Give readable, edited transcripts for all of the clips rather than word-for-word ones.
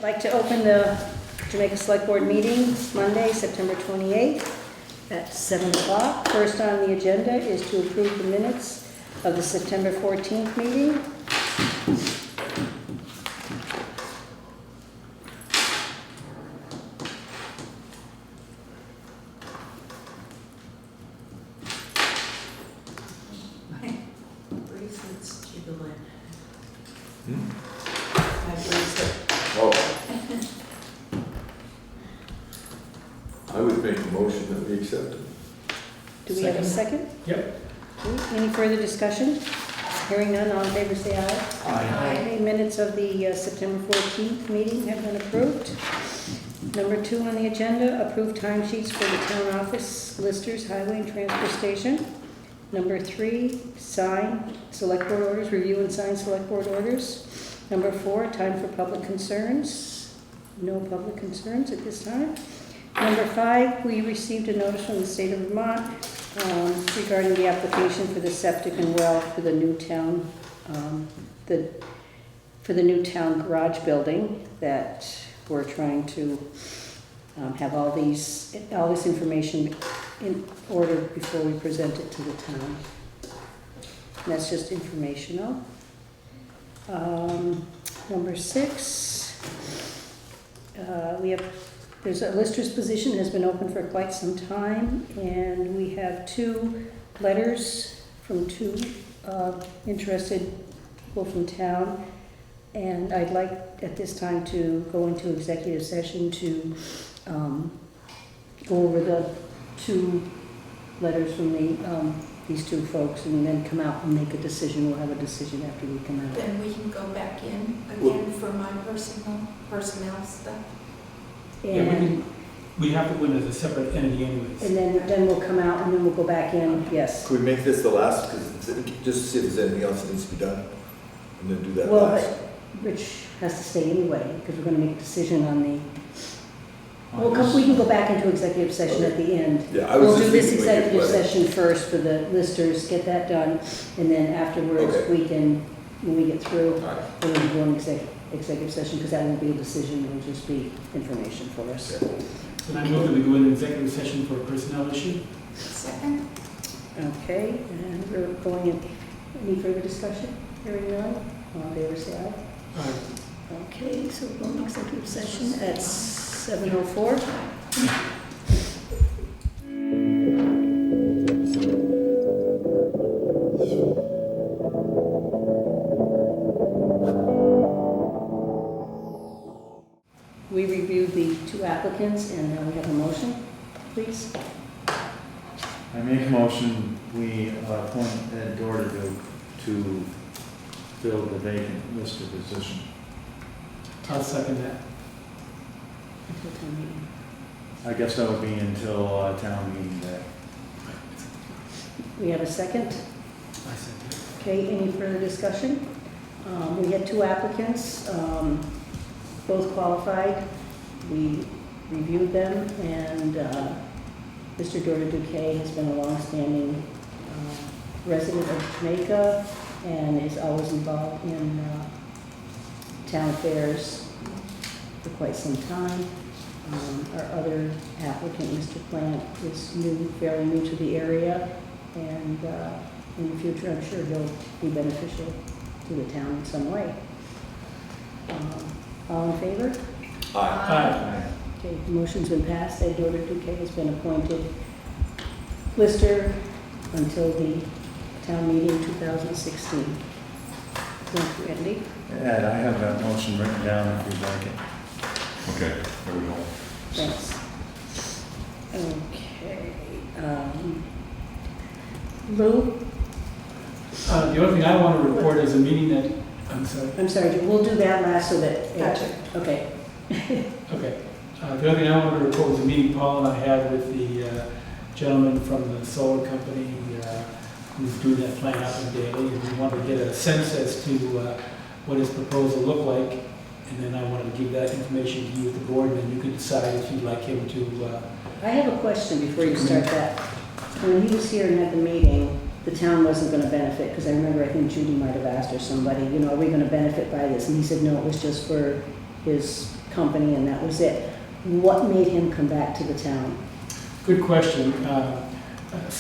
I'd like to open the Jamaica Selectboard meeting Monday, September 28th at 7 o'clock. First on the agenda is to approve the minutes of the September 14th meeting. I would make a motion that we accept it. Do we have a second? Yep. Any further discussion? Hearing none, all in favor say aye. Aye. The minutes of the September 14th meeting have been approved. Number 2 on the agenda, approved timesheets for the town office, listers, highway, and transfer station. Number 3, sign select board orders, review and sign select board orders. Number 4, time for public concerns. No public concerns at this time. Number 5, we received a notice from the state of Vermont regarding the application for the septic and well for the new town, for the new town garage building that we're trying to have all this information in order before we present it to the town. And that's just informational. Number 6, there's a lister's position has been open for quite some time, and we have 2 letters from 2 interested people from town. And I'd like at this time to go into executive session to go over the 2 letters from these 2 folks, and then come out and make a decision. We'll have a decision after we come out. Then we can go back in again for my personnel stuff. And, we have to go in as a separate entity anyways. and then we'll come out and then we'll go back in, yes. Could we make this the last, because just to see if there's anything else that needs to be done, and then do that Well, last? but Rich has to stay anyway, because we're gonna make a decision on the, we can go back into executive session at the end. Yeah, I was We'll just do this thinking we could executive let it- session first for the listers, get that done, and then afterwards, Okay. we can, when we get through, All right. we'll go in executive session, because that won't be a decision, it'll just be information for us. Okay. And I move that we go into executive session for a personnel issue. Second? Okay, and we're going in, any further discussion? Hearing none, all in favor say aye. Okay, so we're going to executive session at 7:04. We reviewed the 2 applicants, and now we have a motion, please. I make a motion, we appoint Ed Dorder to fill the vacant lister position. I'll second that. Until town meeting. I guess that would be until town meeting day. We have a second. I second it. Okay, any further discussion? We had 2 applicants, both qualified. We reviewed them, and Mr. Dorder Duque has been a long-standing resident of Jamaica and is always involved in town affairs for quite some time. Our other applicant, Mr. Plant, is fairly new to the area, and in the future, I'm sure he'll be beneficial to the town in some way. All in favor? Aye. Okay, the motion's been passed. Ed Dorder Duque has been appointed lister until the town meeting 2016. Thank you, Andy. Ed, I have that motion written down if you'd like it. Okay, there we go. Thanks. Okay. Lou? The only thing I want to report is a meeting that, I'm sorry. I'm sorry, we'll do that last so that. Gotcha. Okay. Okay. The other thing I wanted to report was a meeting Paul and I had with the gentleman from the solar company who's doing that plant out in Daly, and we wanted to get a sense as to what his proposal looked like, and then I wanted to give that information to you at the board, and then you could decide if you'd like him to. I have a question before you start that. When he was here and at the meeting, the town wasn't going to benefit, because I remember, I think Judy might have asked or somebody, are we going to benefit by this? And he said, no, it was just for his company and that was it. What made him come back to the town? Good question.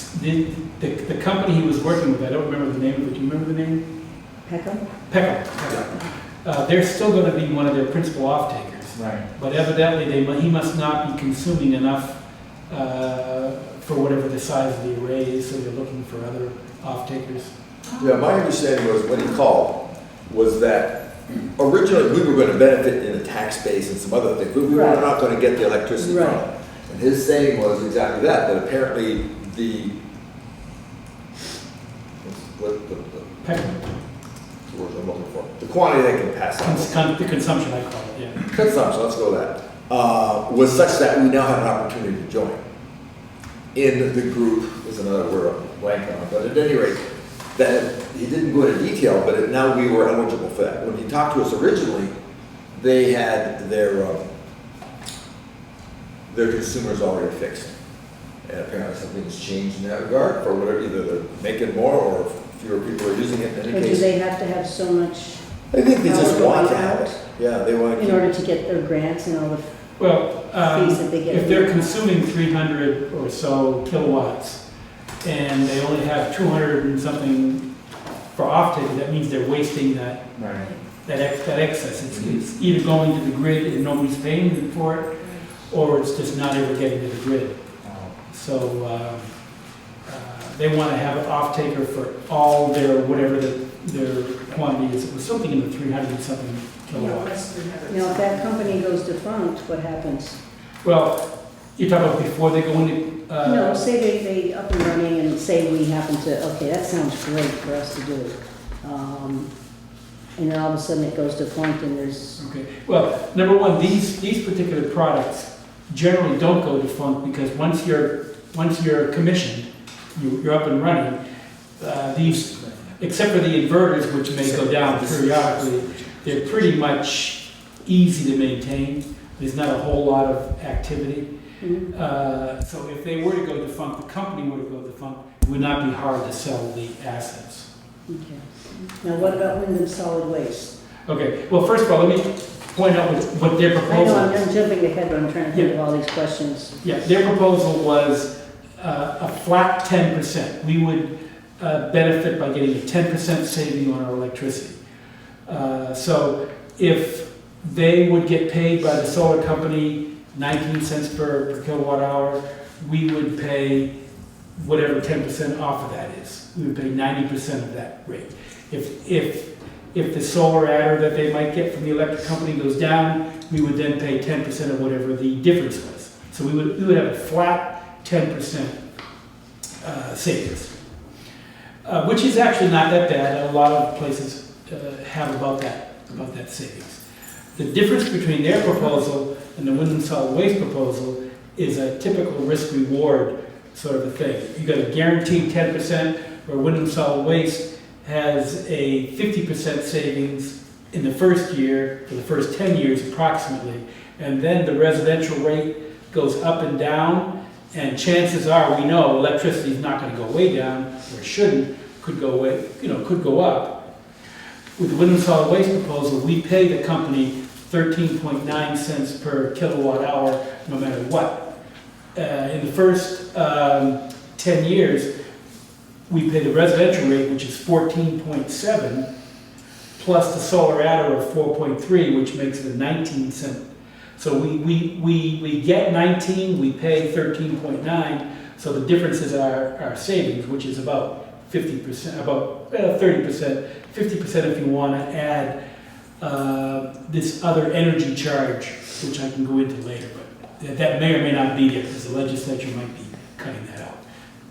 The company he was working with, I don't remember the name of it. Do you remember the name? Peckham? Peckham. They're still going to be one of their principal off-takers. Right. But evidently, he must not be consuming enough for whatever the size of the array is, so they're looking for other off-takers. Yeah, my understanding was, what he called, was that originally we were gonna benefit in the tax base and some other things, but we were Right. not gonna get the electricity from Right. it. And his saying was exactly that, that apparently the, what, the Peckham. words I'm looking for, the quantity they can pass on, The consumption, I call it, yeah. consumption, let's go with that, was such that we now have an opportunity to join in the group, is another word I'm blanking on, but at any rate, that he didn't go into detail, but now we were eligible for that. When he talked to us originally, they had their consumers already fixed. And apparently something's changed in that regard, for whatever, either they're making more or fewer people are using it in any Or do case. they have to have so much I think they just power want to going have out it. Yeah, they want to in keep. order to get their grants and all the Well, fees that they get? if they're consuming 300 or so kilowatts, and they only have 200 and something for off-take, that means they're wasting that Right. that excess. It's either going to the grid and nobody's paying for it, or it's just not ever getting to the grid. So they want to have an off-taker for all their, whatever their quantity is. It was something in the 300 and something kilowatts. Now, if that company goes defunct, what happens? Well, you're talking about before they go into... No, say they up and running and say we happen to, okay, that sounds great for us to do. And then all of a sudden it goes defunct and there's, Okay, well, number one, these particular products generally don't go defunct because once you're commissioned, you're up and running, these, except for the inverters, which may go down periodically, they're pretty much easy to maintain. There's not a whole lot of activity. So if they were to go defunct, the company were to go defunct, it would not be hard to sell the assets. okay. Now, what about wind and solid waste? Okay, well, first of all, let me point out what their I proposal know, is. I'm jumping ahead, but I'm trying to think of all these questions. Yeah, their proposal was a flat 10%. We would benefit by getting a 10% saving on our electricity. So if they would get paid by the solar company 19 cents per kilowatt hour, we would pay whatever 10% off of that is. We would pay 90% of that rate. If the solar adder that they might get from the electric company goes down, we would then pay 10% of whatever the difference was. So we would have a flat 10% savings, which is actually not that bad. A lot of places have about that savings. The difference between their proposal and the wind and solid waste proposal is a typical risk-reward sort of a thing. You got a guaranteed 10%, where wind and solid waste has a 50% savings in the first year, for the first 10 years approximately, and then the residential rate goes up and down, and chances are, we know electricity is not going to go way down, or shouldn't, could go way, could go up. With the wind and solid waste proposal, we pay the company 13.9 cents per kilowatt hour, no matter what. In the first 10 years, we pay the residential rate, which is 14.7, plus the solar adder of 4.3, which makes it a 19 cent. So we get 19, we pay 13.9, so the difference is our savings, which is about 50%, about 30%, 50% if you want to add this other energy charge, which I can go into later, but that may or may not be there, because the legislature might be cutting that out.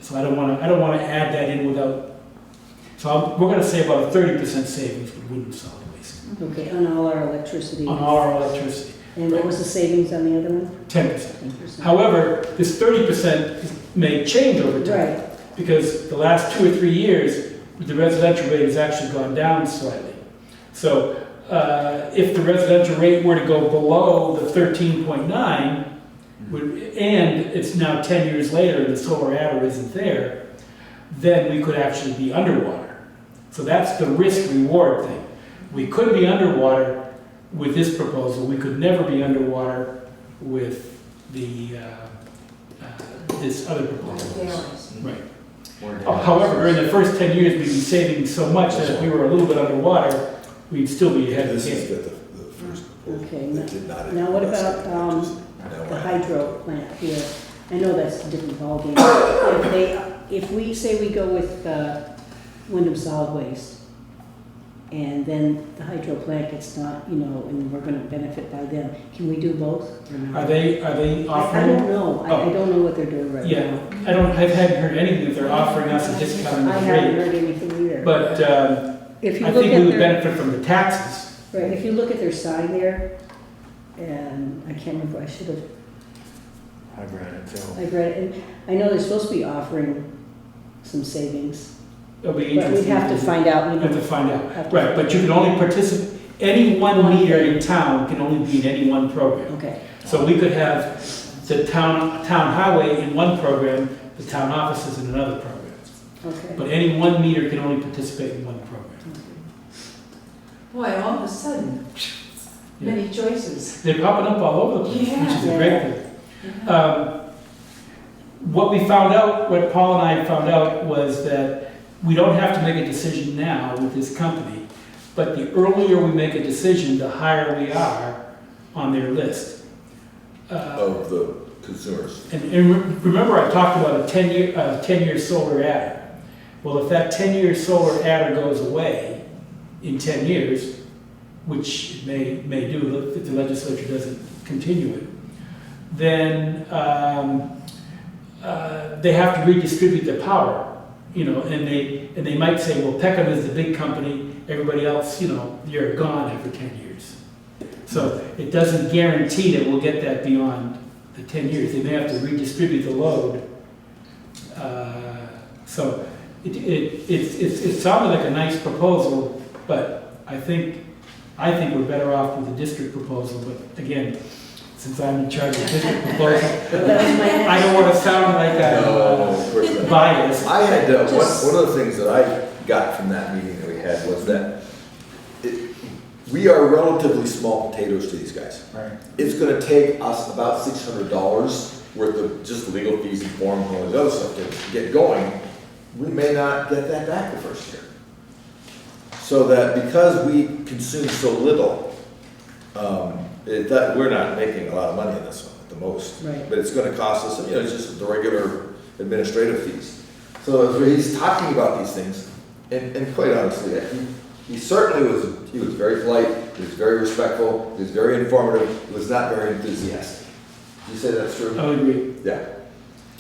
So I don't want to add that in without. So we're going to say about a 30% savings with wind and solid waste Okay, on all our electricity. on our electricity. And what was the savings on the other one? 10%. 10%. However, this 30% may change over time, Right, because the last 2 or 3 years, the residential rate has actually gone down slightly. So if the residential rate were to go below the 13.9, and it's now 10 years later and the solar adder isn't there, then we could actually be underwater. So that's the risk-reward thing. We could be underwater, with this proposal, we could never be underwater with the, this other proposal. Right. However, during the first 10 years, we'd be saving so much that if we were a little bit underwater, we'd still be ahead of This the is game. the first proposal Okay, that did not. now what invest about, in it, the just- hydro plant here? I know that's a different ballgame. If we say we go with Wyndham Solid Waste, and then the hydro plant gets not, and we're gonna benefit by them, can we do both? Or not? Are they I don't offering? know, I don't know what they're doing right Yeah, now. I haven't heard anything that they're offering us a discount on I the haven't rate. heard anything either. But If you I look think at we would their, benefit from the taxes. right, if you look at their sign there, and I can't remember, I should have, I've read it too. I read it, and I know they're supposed to be offering some savings, It'll be but interesting. we'd have to find out, We have to find Have out. to- Right, but you can only participate, any one meter in town can only be in any one program. Okay, So we could have the town highway in one program, the town offices in another program. okay. But any one meter can only participate in one program. Boy, all of a sudden, many choices. They're popping up all over the place, which is a Yeah. great thing. What we found out, what Paul and I found out was that we don't have to make a decision now with this company, but the earlier we make a decision, the higher we are on their list. Of the consumers. And remember I talked about a 10-year solar adder. Well, if that 10-year solar adder goes away in 10 years, which it may do if the legislature doesn't continue it, then they have to redistribute their power, and they might say, well, Peckham is the big company, everybody else, you're gone after 10 years. So it doesn't guarantee that we'll get that beyond the 10 years. They may have to redistribute the load. So it sounded like a nice proposal, but I think we're better off with the district proposal. But again, since I'm in charge of the district proposal, That was my I don't want to sound like No, of course not. biased. I had, Just- one of the things that I got from that meeting that we had was that we are relatively small potatoes to these guys. Right. It's gonna take us about $600 worth of just legal fees and forms and all this other stuff to get going. We may not get that back the first year. So that because we consume so little, we're not making a lot of money in this one at the most. Right. But it's gonna cost us, it's just the regular administrative fees. So he's talking about these things, and quite honestly, he certainly was very polite, he was very respectful, he was very informative, he was not very enthusiastic. Did you say that's true? I would agree. Yeah.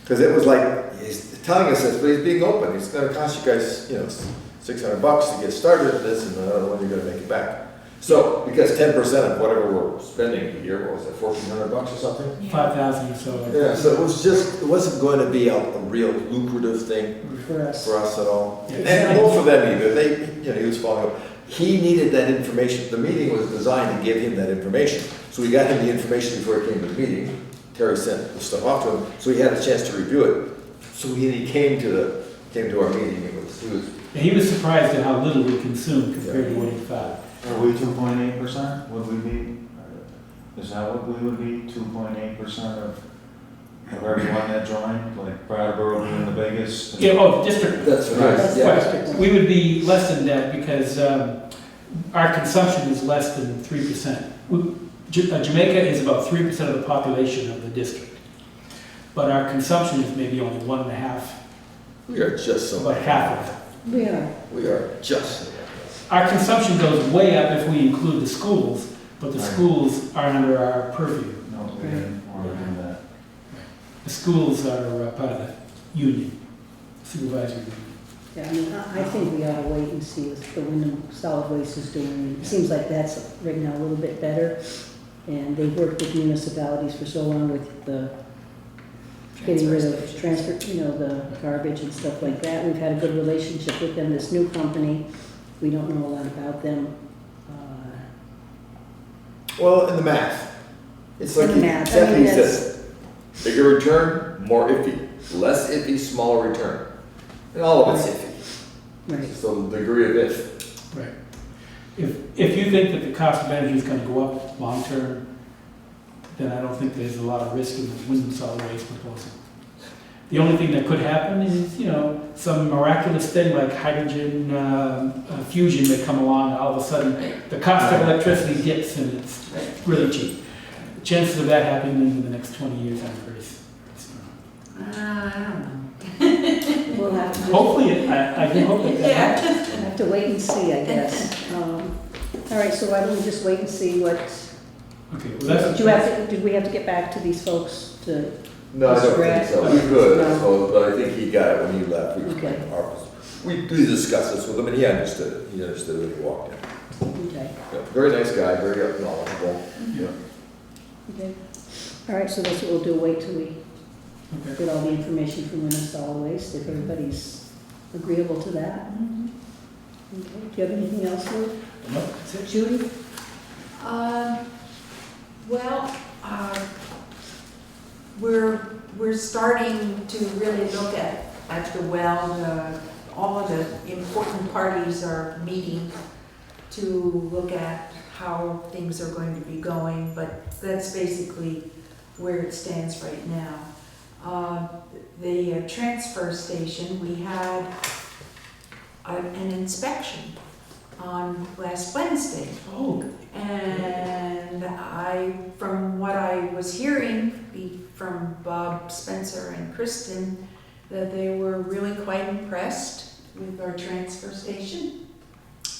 Because it was like, he's telling us this, but he's being open. It's gonna cost you guys, $600 to get started in this, and I don't know when you're gonna make it back. So, because 10% of whatever we're spending a year, what was it, $1,400 or something? 5,000 or so. Yeah, so it wasn't going to be a real lucrative thing for us. for us at all. Yeah. And well, for them either. He was following up. He needed that information. The meeting was designed to give him that information. So we got him the information before he came to the meeting. Terry sent the stuff off to him, so he had a chance to review it. So when he came to our meeting, And he was surprised at how little we consumed compared to what he thought. Are we 2.8%? Would we be, is that what we would be, 2.8% of everyone that joined? Like Brattleboro being the biggest? Yeah, the district. That's right. That's Yeah. district. We would be less than that because our consumption is less than 3%. Jamaica is about 3% of the population of the district. But our consumption is maybe only 1.5, We are just so. about half of it. We are. We are just. Our consumption goes way up if we include the schools, but the Right. schools aren't under our purview. No, we didn't want to do that. The schools are part of the union, supervisory union. Yeah, I mean, I think we ought to wait and see what the Wyndham Solid Waste is doing. It seems like that's right now a little bit better. And they've worked with municipalities for so long with the getting rid of transfer, the garbage and stuff like that. We've had a good relationship with them. This new company, we don't know a lot about them. Well, in the math. It's like In the math. I Stephanie mean, that's- says, bigger return, more iffy. Less iffy, smaller return. And all of it's iffy. Right. So the degree of if. Right. if you think that the cost of energy is gonna go up long-term, then I don't think there's a lot of risk in the wind and solid waste proposal. The only thing that could happen is, some miraculous thing like hydrogen fusion may come along, and all of a sudden, the cost of electricity dips and it's really cheap. The chances of that happening in the next 20 years are very strong. I don't know. We'll have to, Hopefully, I do hope that that happens. we'll have to wait and see, I guess. All right, so why don't we just wait and see what, Okay, well, that's. did we have to get back to these folks to, No, I don't think so. We could, I No. suppose, but I think he got it when he left. Okay. We discussed this with him, and he understood it. He understood when he walked in. okay, Yeah, very nice guy, very knowledgeable. Yeah. okay. All right, so that's what we'll do, wait till we Okay. get all the information from Wind and Solid Waste, if everybody's agreeable to that. Okay, do you have anything else, Lou? No, that's it. Judy? Well, we're starting to really look at the well. All of the important parties are meeting to look at how things are going to be going, but that's basically where it stands right now. The transfer station, we had an inspection on last Wednesday. Oh, And from what I was hearing from Bob, Spencer, and Kristen, that they were really quite impressed with our transfer station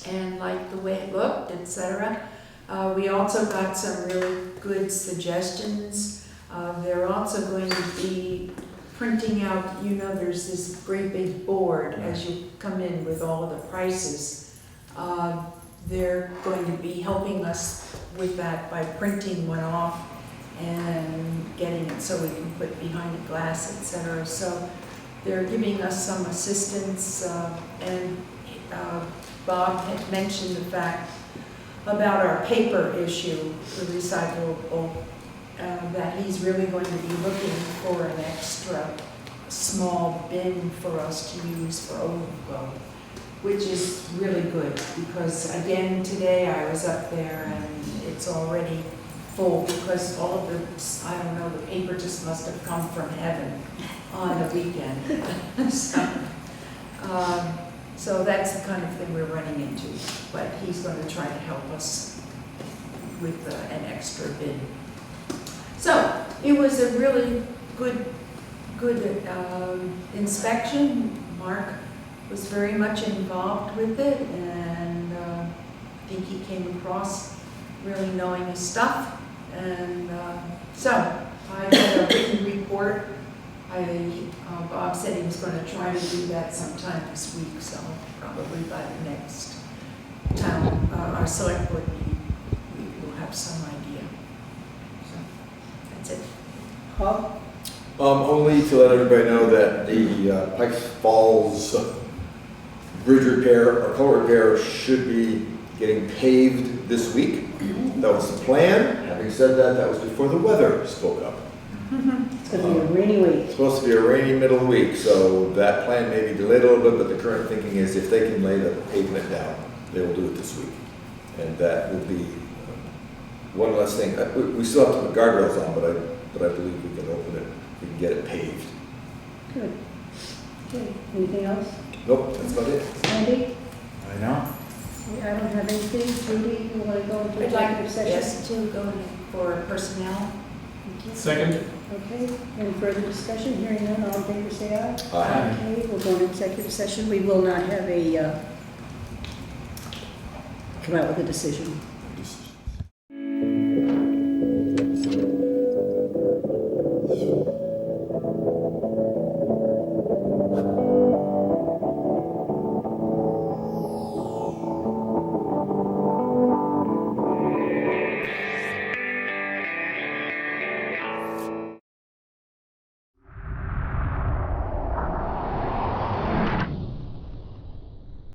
and liked the way it looked, etc. We also got some really good suggestions. They're also going to be printing out, there's this great big board as you come in with all of the prices. They're going to be helping us with that by printing one off and getting it so we can put behind the glass, etc. So they're giving us some assistance, and Bob had mentioned the fact about our paper issue, the recyclable, that he's really going to be looking for an extra small bin for us to use for overflow, which is really good, because again, today I was up there and it's already full because all of the paper just must have come from heaven on the weekend. So that's the kind of thing we're running into, but he's going to try to help us with an extra bin. So it was a really good inspection. Mark was very much involved with it, and I think he came across really knowing his stuff. And so I had a written report. Bob said he was going to try to do that sometime this week, so probably by the next our select board meeting, we will have some idea. So that's it. Paul? Only to let everybody know that the Pikes Falls bridge repair or culvert repair should be getting paved this week. That was the plan. Having said that, that was before the weather spoke up. It's going to be a rainy week. It's supposed to be a rainy middle of the week, so that plan may be delayed a little bit, but the current thinking is if they can lay the pavement down, they will do it this week. And that will be one less thing. We still have to put guardrails on, but I believe we can open it, we can get it paved. Good. Okay, anything else? Nope, that's about it. Andy? I know. I don't have anything. Judy, you want to go into I'd like executive session? yes to go for personnel. Second? Okay, any further discussion? Hearing none, all in favor say aye. Aye. Okay, we'll go into executive session. We will not have come out with a decision.